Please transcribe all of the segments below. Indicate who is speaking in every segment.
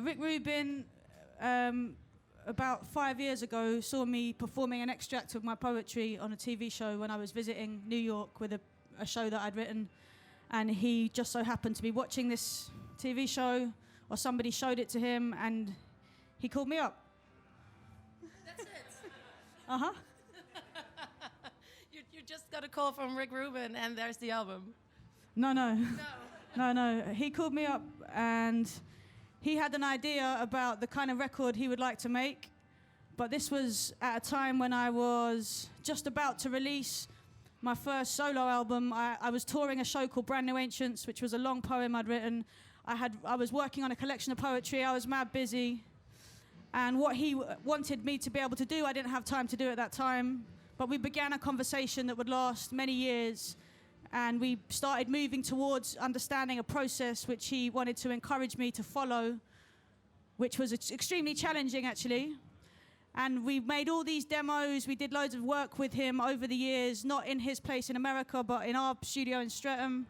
Speaker 1: Rick Rubin, about 5 years ago, saw me performing an extract of my poetry on a TV show when I was visiting New York with a show that I'd written. And he just so happened to be watching this TV show, or somebody showed it to him, and he called me up.
Speaker 2: That's it.
Speaker 1: Uh-huh.
Speaker 2: You just got a call from Rick Rubin, and there's the album.
Speaker 1: No. No. He called me up, and he had an idea about the kind of record he would like to make. But this was at a time when I was just about to release my first solo album. I was touring a show called Brand New Ancients, which was a long poem I'd written. I was working on a collection of poetry. I was mad busy. And what he wanted me to be able to do, I didn't have time to do at that time. But we began a conversation that would last many years. And we started moving towards understanding a process which he wanted to encourage me to follow, which was extremely challenging, actually. And we made all these demos. We did loads of work with him over the years, not in his place in America, but in our studio in Streatham.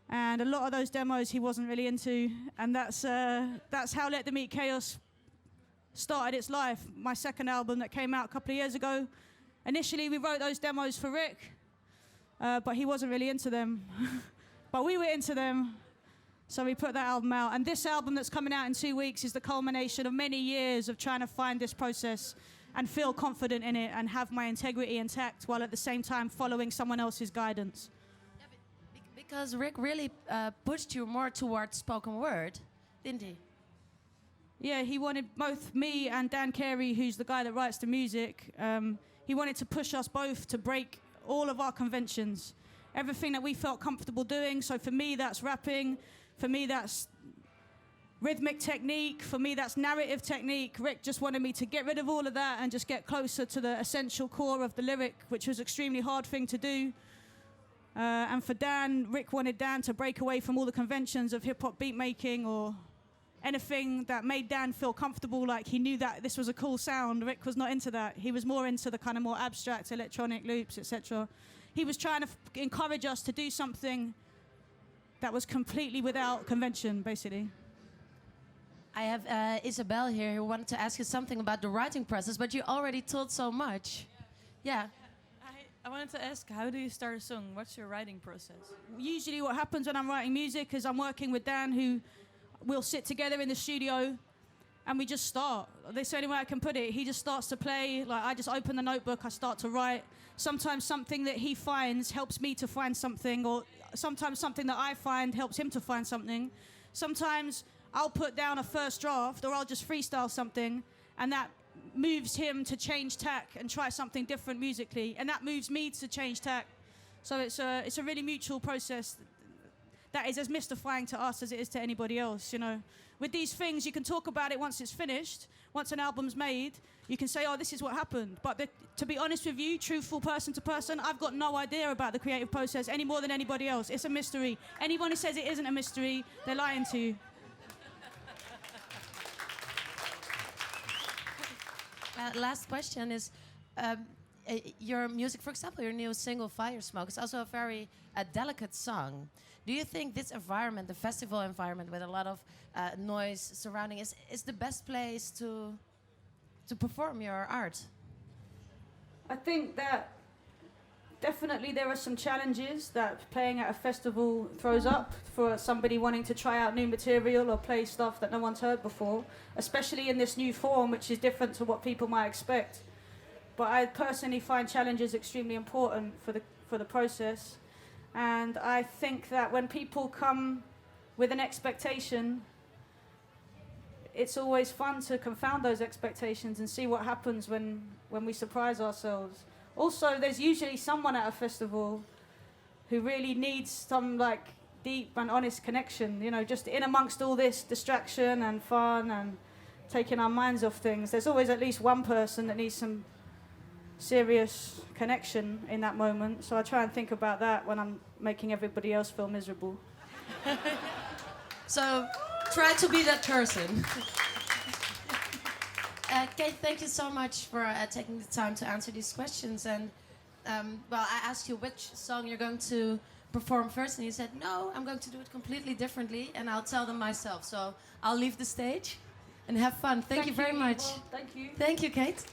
Speaker 1: And a lot of those demos he wasn't really into. And that's how Let Them Eat Chaos started its life. My second album that came out a couple of years ago. Initially, we wrote those demos for Rick, but he wasn't really into them. But we were into them, so we put that album out. And this album that's coming out in 2 weeks is the culmination of many years of trying to find this process and feel confident in it and have my integrity intact while at the same time following someone else's guidance.
Speaker 2: Yeah, because Rick really pushed you more towards spoken word, didn't he?
Speaker 1: Yeah, he wanted both me and Dan Carey, who's the guy that writes the music, he wanted to push us both to break all of our conventions. Everything that we felt comfortable doing. So for me, that's rapping. For me, that's rhythmic technique. For me, that's narrative technique. Rick just wanted me to get rid of all of that and just get closer to the essential core of the lyric, which was an extremely hard thing to do. And for Dan, Rick wanted Dan to break away from all the conventions of hip-hop beat making or anything that made Dan feel comfortable, like he knew that this was a cool sound. Rick was not into that. He was more into the kind of more abstract electronic loops, etc. He was trying to encourage us to do something that was completely without convention, basically.
Speaker 2: I have Isabel here who wanted to ask you something about the writing process, but you already told so much. Yeah.
Speaker 3: I wanted to ask, how do you start a song? What's your writing process?
Speaker 1: Usually what happens when I'm writing music is I'm working with Dan, who we'll sit together in the studio and we just start. That's the only way I can put it. He just starts to play. Like, I just open the notebook, I start to write. Sometimes something that he finds helps me to find something, or sometimes something that I find helps him to find something. Sometimes I'll put down a first draft, or I'll just freestyle something, and that moves him to change tack and try something different musically, and that moves me to change tack. So it's a really mutual process that is as mystifying to us as it is to anybody else, you know. With these things, you can talk about it once it's finished. Once an album's made, you can say, oh, this is what happened. But to be honest with you, truthful person to person, I've got no idea about the creative process any more than anybody else. It's a mystery. Anyone who says it isn't a mystery, they're lying to you.
Speaker 2: Last question is, your music, for example, your new single Fire Smoke is also a very delicate song. Do you think this environment, the festival environment with a lot of noise surrounding, is the best place to perform your art?
Speaker 1: I think that definitely there are some challenges that playing at a festival throws up for somebody wanting to try out new material or play stuff that no one's heard before, especially in this new form, which is different to what people might expect. But I personally find challenges extremely important for the process. And I think that when people come with an expectation, it's always fun to confound those expectations and see what happens when we surprise ourselves. Also, there's usually someone at a festival who really needs some like deep and honest connection, you know, just in amongst all this distraction and fun and taking our minds off things. There's always at least one person that needs some serious connection in that moment. So I try and think about that when I'm making everybody else feel miserable.
Speaker 2: So try to be that person. Kate, thank you so much for taking the time to answer these questions. And well, I asked you which song you're going to perform first, and you said, no, I'm going to do it completely differently, and I'll tell them myself. So I'll leave the stage and have fun. Thank you very much.
Speaker 1: Thank you.
Speaker 2: Thank you, Kate.